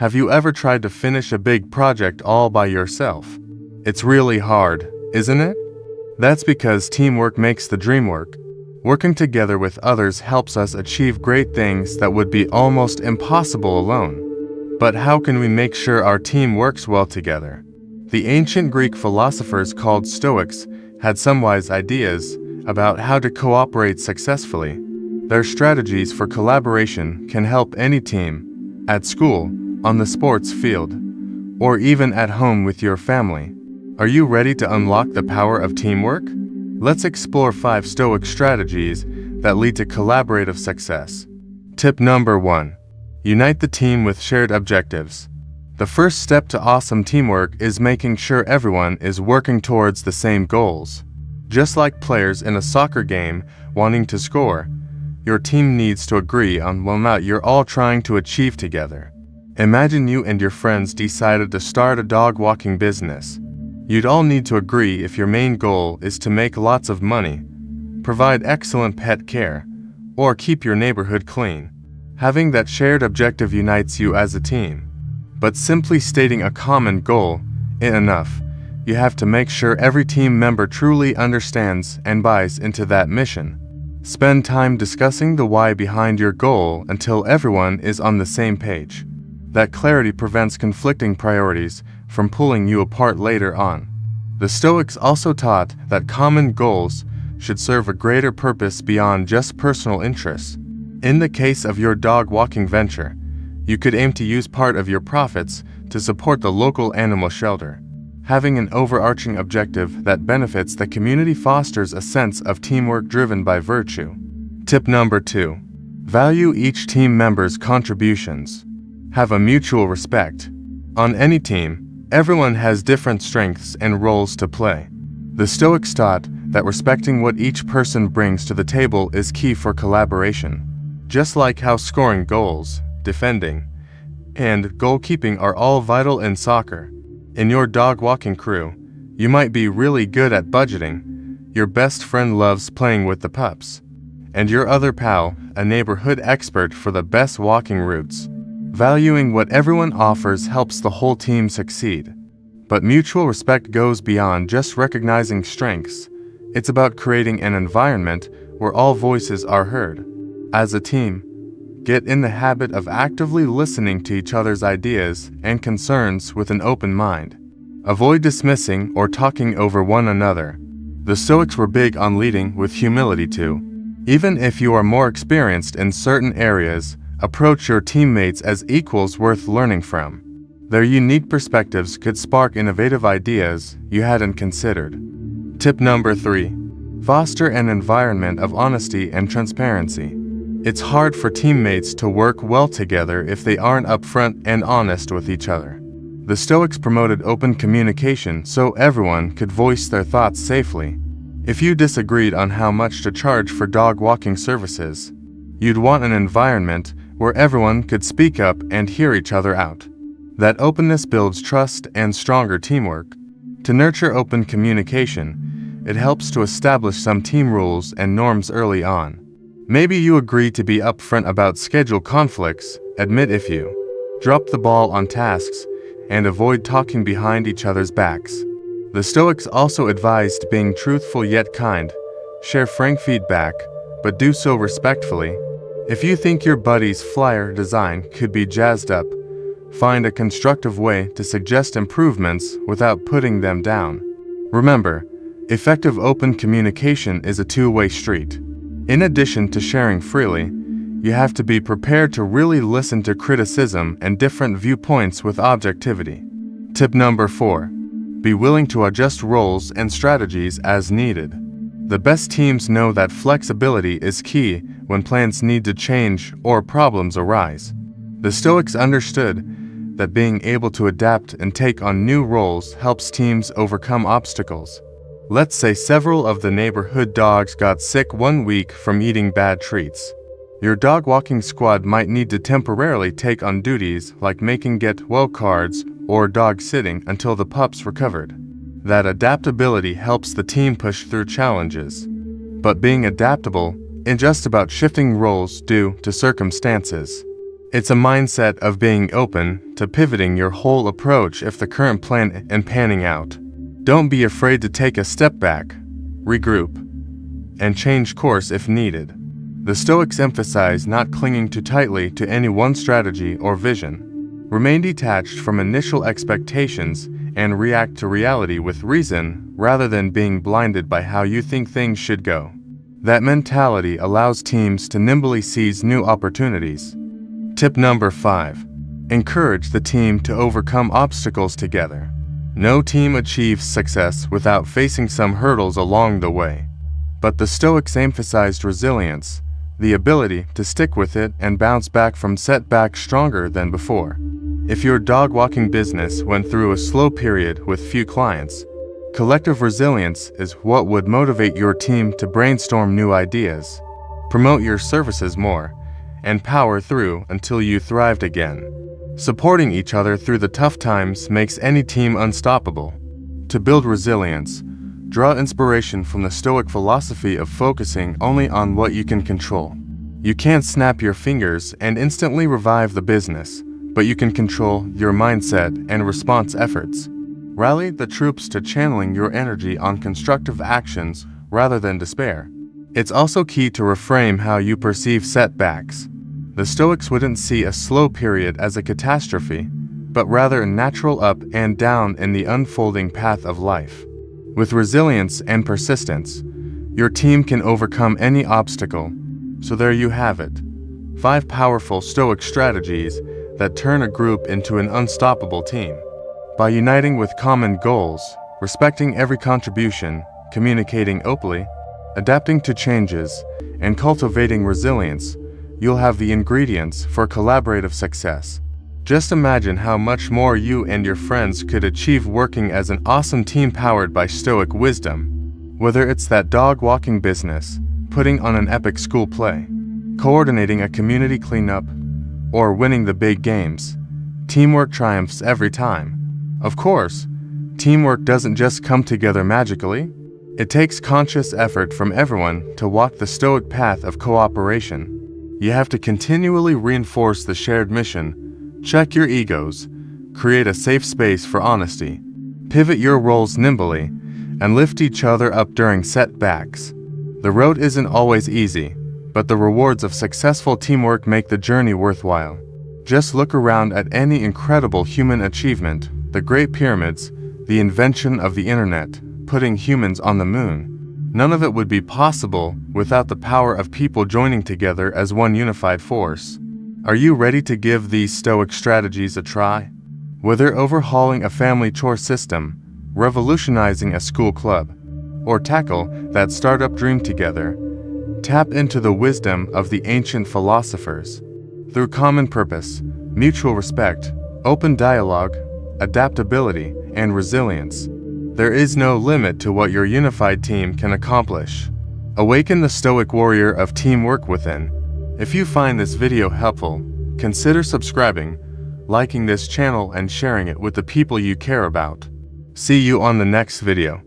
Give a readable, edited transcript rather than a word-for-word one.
Have you ever tried to finish a big project all by yourself? It's really hard, isn't it? That's because teamwork makes the dream work. Working together with others helps us achieve great things that would be almost impossible alone. But how can we make sure our team works well together? The ancient Greek philosophers called Stoics had some wise ideas about how to cooperate successfully. Their strategies for collaboration can help any team, at school, on the sports field, or even at home with your family. Are you ready to unlock the power of teamwork? Let's explore 5 Stoic strategies that lead to collaborative success. Tip number 1. Unite the team with shared objectives. The first step to awesome teamwork is making sure everyone is working towards the same goals. Just like players in a soccer game wanting to score, your team needs to agree on what you're all trying to achieve together. Imagine you and your friends decided to start a dog walking business. You'd all need to agree if your main goal is to make lots of money, provide excellent pet care, or keep your neighborhood clean. Having that shared objective unites you as a team. But simply stating a common goal isn't enough. You have to make sure every team member truly understands and buys into that mission. Spend time discussing the why behind your goal until everyone is on the same page. That clarity prevents conflicting priorities from pulling you apart later on. The Stoics also taught that common goals should serve a greater purpose beyond just personal interests. In the case of your dog walking venture, you could aim to use part of your profits to support the local animal shelter. Having an overarching objective that benefits the community fosters a sense of teamwork driven by virtue. Tip number 2. Value each team member's contributions. Have a mutual respect. On any team, everyone has different strengths and roles to play. The Stoics taught that respecting what each person brings to the table is key for collaboration. Just like how scoring goals, defending, and goalkeeping are all vital in soccer, in your dog walking crew, you might be really good at budgeting, your best friend loves playing with the pups, and your other pal, a neighborhood expert for the best walking routes. Valuing what everyone offers helps the whole team succeed. But mutual respect goes beyond just recognizing strengths. It's about creating an environment where all voices are heard. As a team, get in the habit of actively listening to each other's ideas and concerns with an open mind. Avoid dismissing or talking over one another. The Stoics were big on leading with humility too. Even if you are more experienced in certain areas, approach your teammates as equals worth learning from. Their unique perspectives could spark innovative ideas you hadn't considered. Tip number 3. Foster an environment of honesty and transparency. It's hard for teammates to work well together if they aren't upfront and honest with each other. The Stoics promoted open communication so everyone could voice their thoughts safely. If you disagreed on how much to charge for dog walking services, you'd want an environment where everyone could speak up and hear each other out. That openness builds trust and stronger teamwork. To nurture open communication, it helps to establish some team rules and norms early on. Maybe you agree to be upfront about schedule conflicts, admit if you drop the ball on tasks, and avoid talking behind each other's backs. The Stoics also advised being truthful yet kind. Share frank feedback, but do so respectfully. If you think your buddy's flyer design could be jazzed up, find a constructive way to suggest improvements without putting them down. Remember, effective open communication is a two-way street. In addition to sharing freely, you have to be prepared to really listen to criticism and different viewpoints with objectivity. Tip number 4. Be willing to adjust roles and strategies as needed. The best teams know that flexibility is key when plans need to change or problems arise. The Stoics understood that being able to adapt and take on new roles helps teams overcome obstacles. Let's say several of the neighborhood dogs got sick one week from eating bad treats. Your dog walking squad might need to temporarily take on duties like making get well cards or dog sitting until the pups recovered. That adaptability helps the team push through challenges. But being adaptable isn't just about shifting roles due to circumstances. It's a mindset of being open to pivoting your whole approach if the current plan isn't panning out. Don't be afraid to take a step back, regroup, and change course if needed. The Stoics emphasize not clinging too tightly to any one strategy or vision. Remain detached from initial expectations and react to reality with reason rather than being blinded by how you think things should go. That mentality allows teams to nimbly seize new opportunities. Tip number 5. Encourage the team to overcome obstacles together. No team achieves success without facing some hurdles along the way. But the Stoics emphasized resilience, the ability to stick with it and bounce back from setbacks stronger than before. If your dog-walking business went through a slow period with few clients, collective resilience is what would motivate your team to brainstorm new ideas, promote your services more, and power through until you thrived again. Supporting each other through the tough times makes any team unstoppable. To build resilience, draw inspiration from the Stoic philosophy of focusing only on what you can control. You can't snap your fingers and instantly revive the business, but you can control your mindset and response efforts. Rally the troops to channeling your energy on constructive actions rather than despair. It's also key to reframe how you perceive setbacks. The Stoics wouldn't see a slow period as a catastrophe, but rather a natural up and down in the unfolding path of life. With resilience and persistence, your team can overcome any obstacle. So there you have it. 5 powerful Stoic strategies that turn a group into an unstoppable team. By uniting with common goals, respecting every contribution, communicating openly, adapting to changes, and cultivating resilience, you'll have the ingredients for collaborative success. Just imagine how much more you and your friends could achieve working as an awesome team powered by Stoic wisdom. Whether it's that dog-walking business, putting on an epic school play, coordinating a community cleanup, or winning the big games, teamwork triumphs every time. Of course, teamwork doesn't just come together magically. It takes conscious effort from everyone to walk the Stoic path of cooperation. You have to continually reinforce the shared mission, check your egos, create a safe space for honesty, pivot your roles nimbly, and lift each other up during setbacks. The road isn't always easy, but the rewards of successful teamwork make the journey worthwhile. Just look around at any incredible human achievement, the Great Pyramids, the invention of the internet, putting humans on the moon. None of it would be possible without the power of people joining together as one unified force. Are you ready to give these Stoic strategies a try? Whether overhauling a family chore system, revolutionizing a school club, or tackle that startup dream together, tap into the wisdom of the ancient philosophers. Through common purpose, mutual respect, open dialogue, adaptability, and resilience, there is no limit to what your unified team can accomplish. Awaken the Stoic warrior of teamwork within. If you find this video helpful, consider subscribing, liking this channel, and sharing it with the people you care about. See you on the next video.